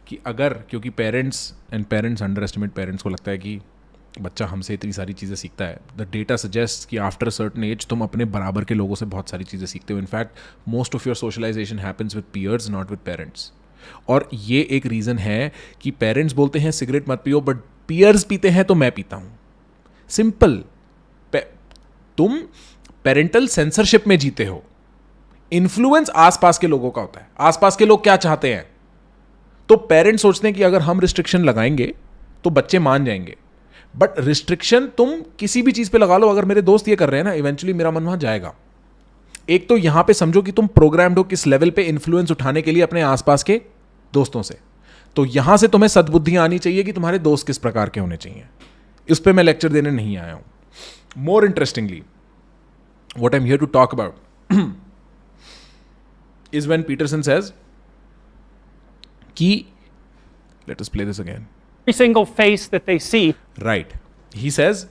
कि अगर, क्योंकि पेरेंट्स अंडर एस्टिमेट, पेरेंट्स को लगता है कि बच्चा हमसे इतनी सारी चीज़ें सीखता है. द डेटा सजेस्ट कि आफ्टर सर्टन एज तुम अपने बराबर के लोगों से बहुत सारी चीज़ें सीखते हो. In fact most of your socialization happens with peers, not with parents. और ये एक रीज़न है कि पेरेंट्स बोलते हैं सिगरेट मत पियो, बट पीयर्स पीते हैं तो मैं पीता हूँ. सिंपल. तुम पेरेंटल सेंसरशिप में जीते हो. इन्फ्लुएंस आसपास के लोगों का होता है. आसपास के लोग क्या चाहते हैं, तो पेरेंट्स सोचते हैं कि अगर हम रिस्ट्रिक्शन लगाएंगे तो बच्चे मान जाएंगे. बट रिस्ट्रिक्शन तुम किसी भी चीज पे लगा लो, अगर मेरे दोस्त ये कर रहे हैं ना, इवेंचुअली मेरा मन वहां जाएगा. एक तो यहां पे समझो कि तुम प्रोग्राम्ड हो किस लेवल पे इन्फ्लुएंस उठाने के लिए अपने आसपास के दोस्तों से. तो यहां से तुम्हें सद्बुद्धि आनी चाहिए कि तुम्हारे दोस्त किस प्रकार के होने चाहिए. इस पे मैं लेक्चर देने नहीं आया हूं. More interestingly, what I am here to talk about is when Peterson says कि, let us play this again. Every single face that they see. Right. He says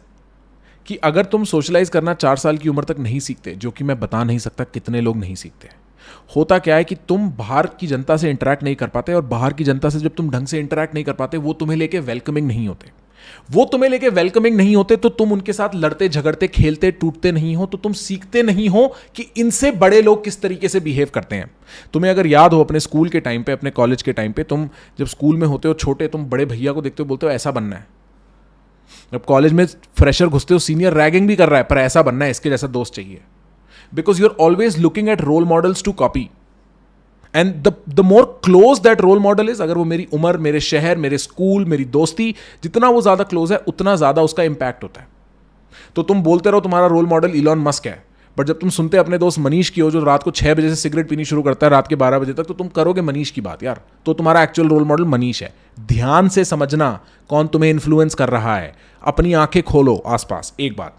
कि अगर तुम सोशलाइज करना 4 साल की उम्र तक नहीं सीखते, जो कि मैं बता नहीं सकता कितने लोग नहीं सीखते. होता क्या है कि तुम बाहर की जनता से इंटरेक्ट नहीं कर पाते, और बाहर की जनता से जब तुम ढंग से इंटरेक्ट नहीं कर पाते, वो तुम्हें लेके वेलकमिंग नहीं होते. वो तुम्हें लेके वेलकमिंग नहीं होते तो तुम उनके साथ लड़ते झगड़ते खेलते टूटते नहीं हो, तो तुम सीखते नहीं हो कि इनसे बड़े लोग किस तरीके से बिहेव करते हैं. तुम्हें अगर याद हो अपने स्कूल के टाइम पे, अपने कॉलेज के टाइम पे, तुम जब स्कूल में होते हो छोटे, तुम बड़े भैया को देखते हो, बोलते हो ऐसा बनना है. जब कॉलेज में फ्रेशर घुसते हो, सीनियर रैगिंग भी कर रहा है, पर ऐसा बनना है, इसके जैसा दोस्त चाहिए. Because you are always looking at role models to copy. And the more close that role model is, अगर वो मेरी उम्र, मेरे शहर, मेरे स्कूल, मेरी दोस्ती, जितना वो ज्यादा क्लोज है, उतना ज्यादा उसका इंपैक्ट होता है. तो तुम बोलते रहो तुम्हारा रोल मॉडल इलॉन मस्क है, बट जब तुम सुनते अपने दोस्त मनीष की हो, जो रात को 6 बजे से सिगरेट पीनी शुरू करता है रात के 12 बजे तक, तो तुम करोगे मनीष की बात यार. तो तुम्हारा एक्चुअल रोल मॉडल मनीष है. ध्यान से समझना कौन तुम्हें इन्फ्लुएंस कर रहा है. अपनी आंखें खोलो आसपास. एक बात.